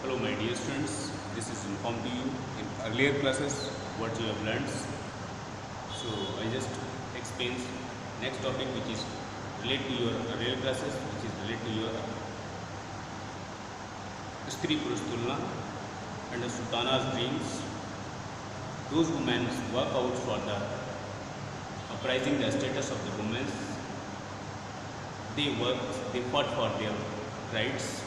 Hello my dear students, this is informed to you in earlier classes what you have learned. So I just explain next topic which is related to your earlier classes, which is related to your Stri Purush Tulna and the Sultana's dreams. Those women work out for the uprising the status of the women. They fought for their rights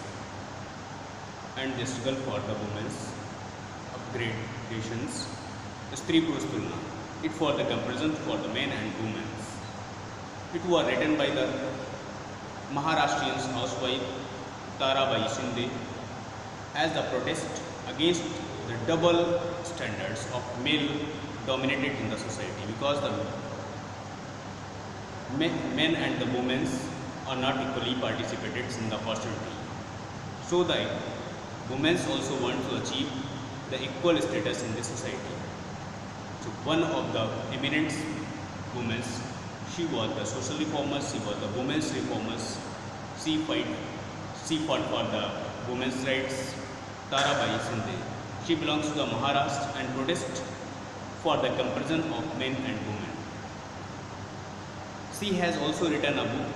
and they struggle for the women's upgradations. Stri Purush Tulna, it for the comparison for the men and women. It was written by the Maharashtrian housewife Tarabai Shinde as the protest against the double standards of male dominated in the society, because the men and the women are not equally participated in the opportunity. So the women also want to achieve the equal status in the society. So one of the eminent women, she was the social reformer, she was the women's reformers, she fought for the women's rights. Tarabai Shinde, she belongs to the Maharashtra and protest for the comparison of men and women. She has also written a book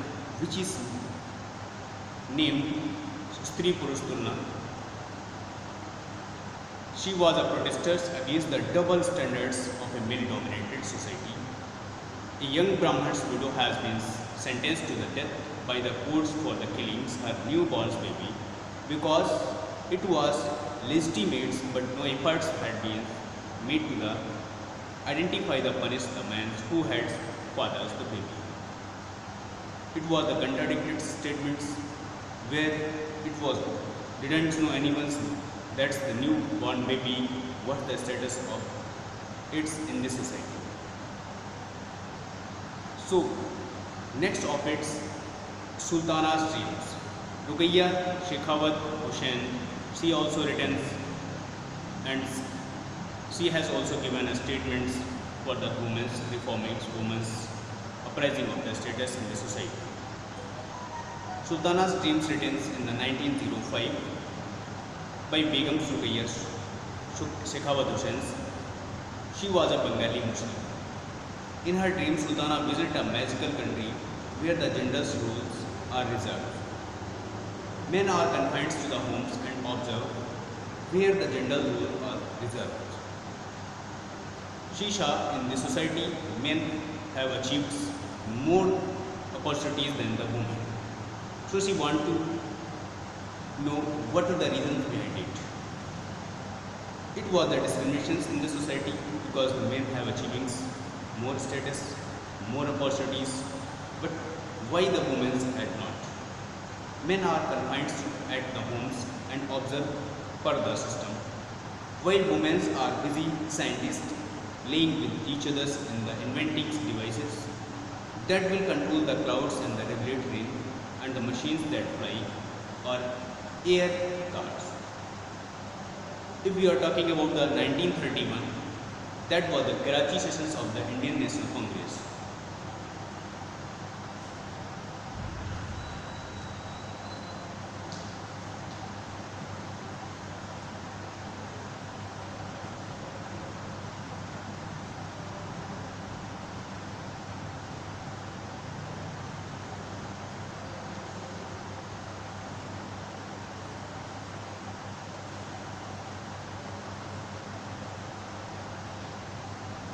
which is named Stri Purush Tulna. She was a protester against the double standards of a male-dominated society. A young Brahman's widow has been sentenced to the death by the courts for the killings her newborn baby because it was legitimate, but no efforts had been made to identify the punish the man who had fathered the baby. It was the contradicted statements where it was didn't know anyone's that's the newborn baby, what the status of it's in this society. So next of its Sultana's dreams. Ruqayya Shekhawat Hussain, she also written and she has also given a statements for the women's reforming, women's uprising of the status in the society. Sultana's dreams written in the 1905 by Begum Ruqayya Shekhawat Hussain. She was a Bengali Muslim. In her dreams, Sultana visited a magical country where the gender's rules are reserved. Men are confined to the homes and observe where the gender rules are reserved. She saw in this society men have achieved more opportunities than the women. So she wanted to know what are the reasons behind it. It was the discriminations in the society because the men have achieving more status, more opportunities, but why the women had not? Men are confined at the homes and observe per the system, while women are busy scientists playing with each other in the inventing devices that will control the clouds and the regulate rain and the machines that fly or air cars. If we are talking about the 1931, that was the Karachi sessions of the Indian National Congress.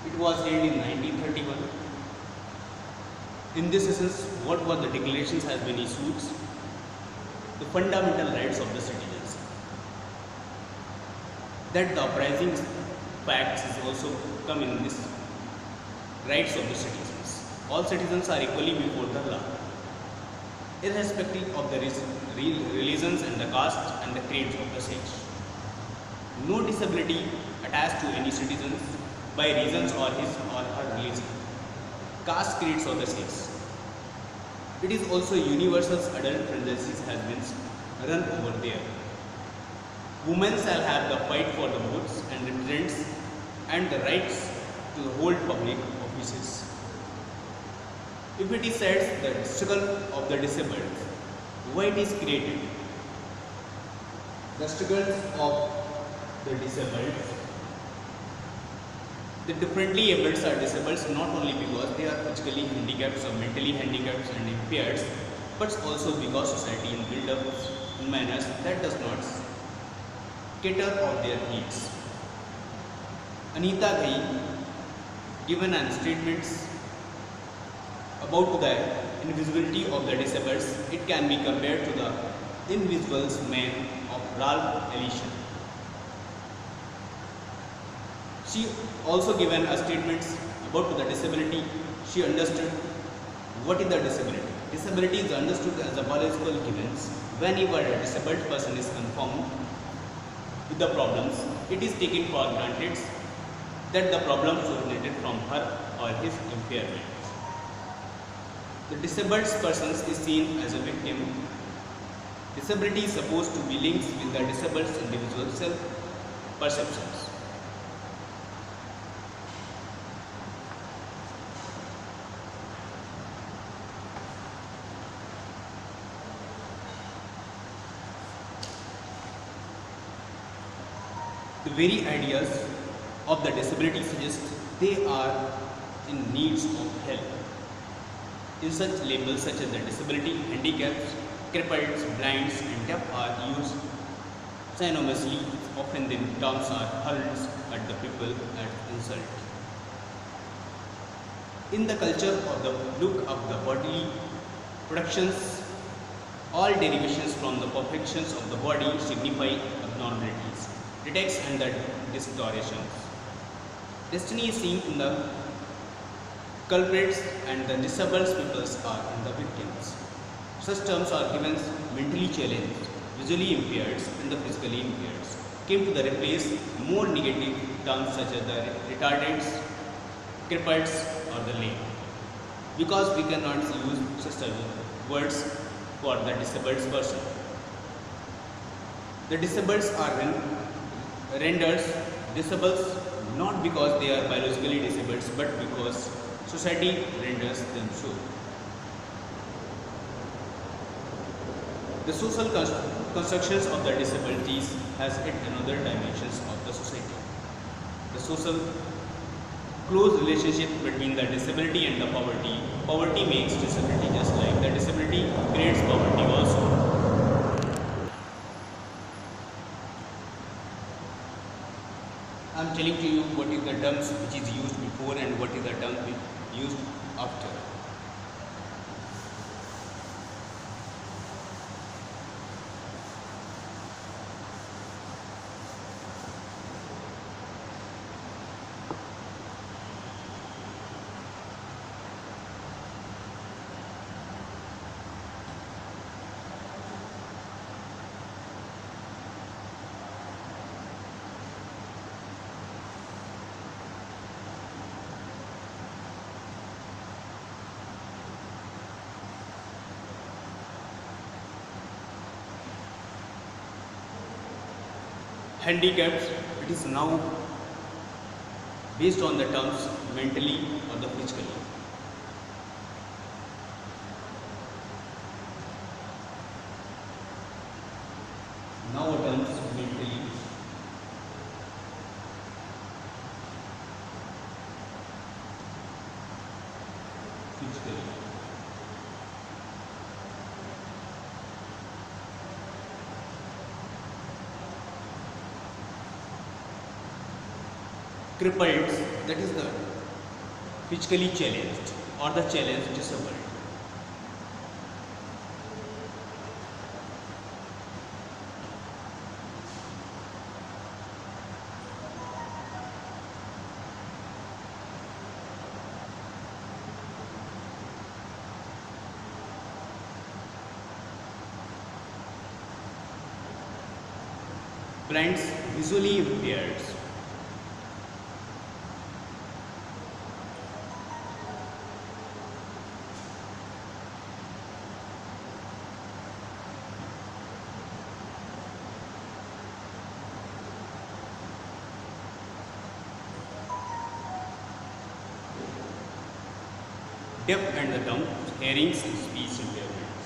It was held in 1931. In this essence, what were the declarations has been issued? The fundamental rights of the citizens. That the uprising facts is also come in this rights of the citizens. All citizens are equally before the law, irrespective of the religions and the caste and the creeds of the sex. No disability attached to any citizens by reasons or his or her religion, caste, creeds or the sex. It is also universal adult prejudice has been run over there. Women shall have the fight for the votes and represents and the rights to hold public offices. If it is said the struggle of the disabled, why it is created? The struggles of the disabled. The differently abled are disabled not only because they are physically handicapped or mentally handicapped and impaired, but also because society is built up in manners that does not cater of their needs. Anita Ghai given an statements about the invisibility of the disabled. It can be compared to the invisible man of Ralph Ellison. She also given a statement about the disability. She understood what is the disability. Disability is understood as a biological events. Whenever a disabled person is confronted with the problems, it is taken for granted that the problems originated from her or his impairment. The disabled person is seen as a victim. Disability is supposed to be linked with the disabled individual's self-perceptions. The very ideas of the disability suggest they are in needs of help. In such labels such as the disability, handicaps, cripples, blinds and deaf are used synonymously. Often the terms are hurled at the people as insult. In the culture of the look of the bodily productions, all derivations from the perfections of the body signify abnormalities, defects and the distortions. Destiny is seen in the culprits and the disabled peoples are in the victims. Such terms are given mentally challenged, visually impaired and the physically impaired. Came to the replace more negative terms such as the retarded, cripples or the lame. Because we cannot use such words for the disabled person. The disabled are rendered disabled not because they are biologically disabled but because society renders them so. The social constructions of the disabilities has yet another dimensions of the society. The social close relationship between the disability and the poverty. Poverty makes disability just like the disability creates poverty also. I am telling to you what is the terms which is used before and what is the term used after. Handicaps, it is now based on the terms mentally or the physically. Now terms mentally, physically. Crippled, that is the physically challenged or the challenged disabled. Blinds, visually impaired. Deaf and the dumb, hearing and speech impairments.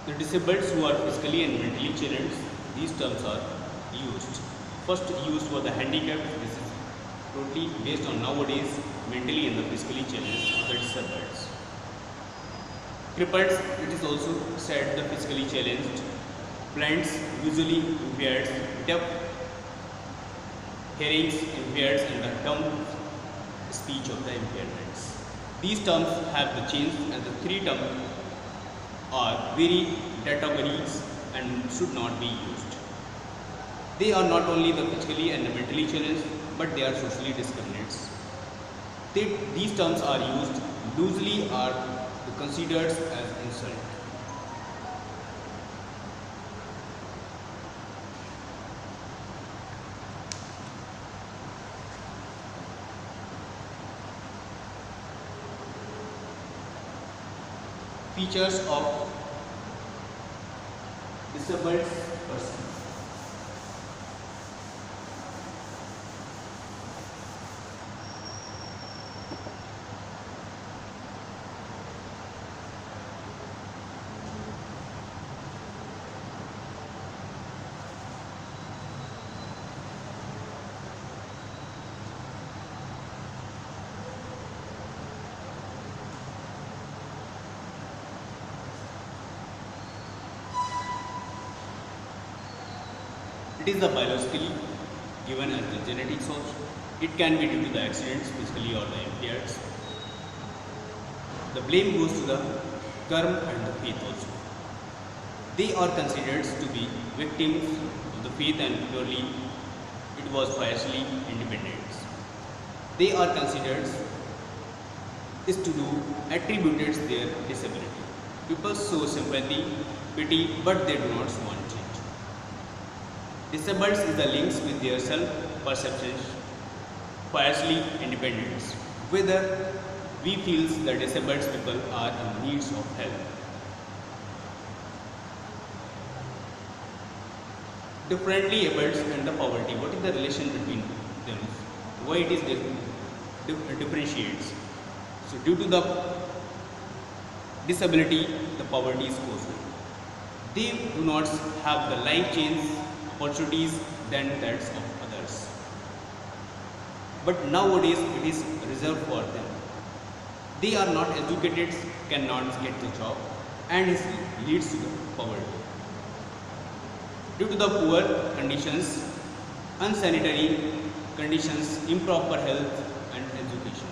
The disabled who are physically and mentally challenged, these terms are used. First used for the handicapped. This is totally based on nowadays mentally and the physically challenged or the disabled. Cripples, it is also said the physically challenged. Blinds, visually impaired, deaf, hearings impaired, and the dumb speech of the impairments. These terms have the change, and the three terms are very categories and should not be used. They are not only the physically and the mentally challenged, but they are socially discriminated. These terms are used loosely or considered as insult. Features of disabled person. It is the biologically given as the genetic source. It can be due to the accidents, physically or the impaired. The blame goes to the karma and the faith also. They are considered to be victims of the faith and purely it was fiercely independent. They are considered is to do attributed their disability. People show sympathy, pity, but they do not want change. Disabled is the links with their self-perception, fiercely independent. Whether we feel the disabled people are in needs of help. Differently abled and the poverty. What is the relation between them? Why it is differentiates? So due to the disability, the poverty is caused. They do not have the life change opportunities than that of others. But nowadays it is reserved for them. They are not educated, cannot get the job, and it leads to the poverty. Due to the poor conditions, unsanitary conditions, improper health and education.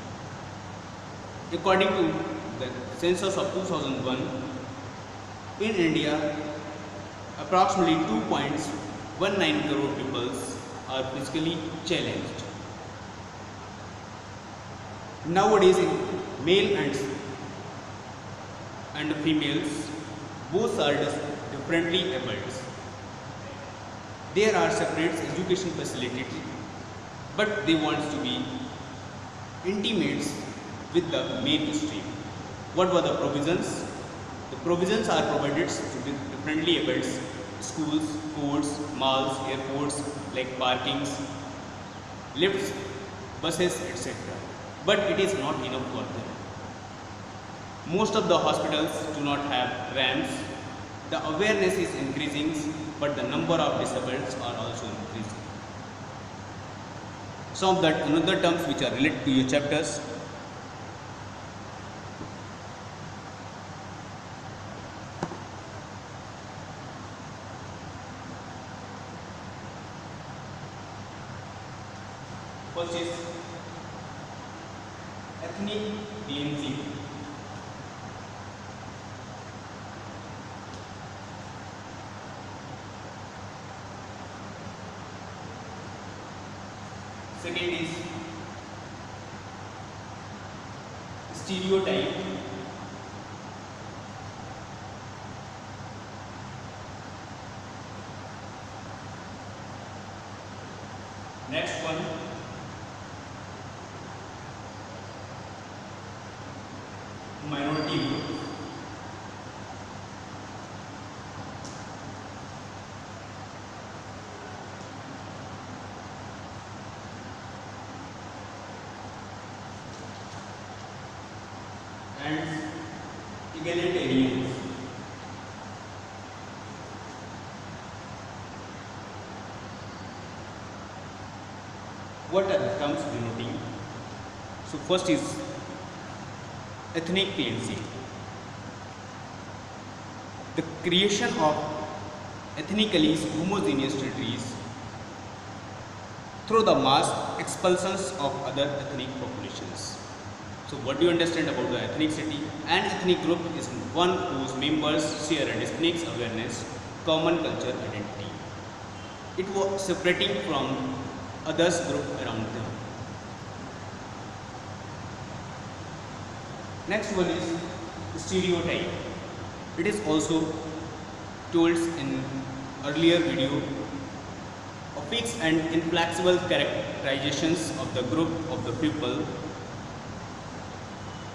According to the census of 2001, in India, approximately 2.19 crore people are physically challenged. Nowadays, male and females, both are differently abled. There are separate education facilities, but they want to be intimates with the mainstream. What were the provisions? The provisions are provided to differently abled schools, courts, malls, airports like parkings, lifts, buses, etc. But it is not enough for them. Most of the hospitals do not have ramps. The awareness is increasing, but the number of disabled are also increasing. Some of that another terms which are related to your chapters. First is ethnic cleansing. Second is stereotype. Next one, minority group. And egalitarians. What are the terms denoting? So first is ethnic cleansing. The creation of ethnically homogeneous territories through the mass expulsions of other ethnic populations. So what do you understand about the ethnicity? An ethnic group is one whose members share a distinct awareness, common culture identity. It was separating from others group around them. Next one is stereotype. It is also told in earlier video. A fixed and inflexible characterizations of the group of the people.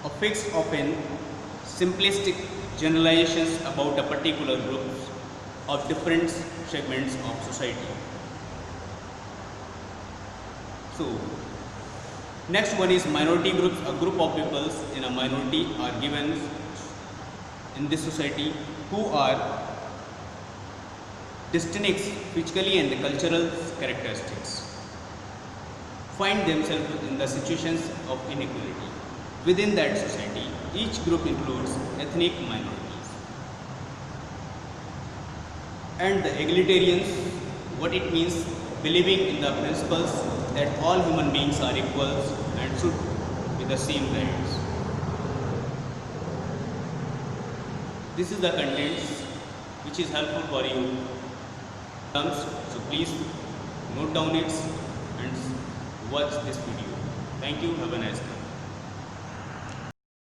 A fixed, often simplistic generalizations about a particular group of different segments of society. So, next one is minority groups. A group of peoples in a minority are given in this society who are distinct physically and cultural characteristics, find themselves in the situations of inequality. Within that society, each group includes ethnic minorities. And the egalitarians, what it means, believing in the principles that all human beings are equals and should be the same rights. This is the contents which is helpful for you. So please note down it and watch this video. Thank you. Have a nice day.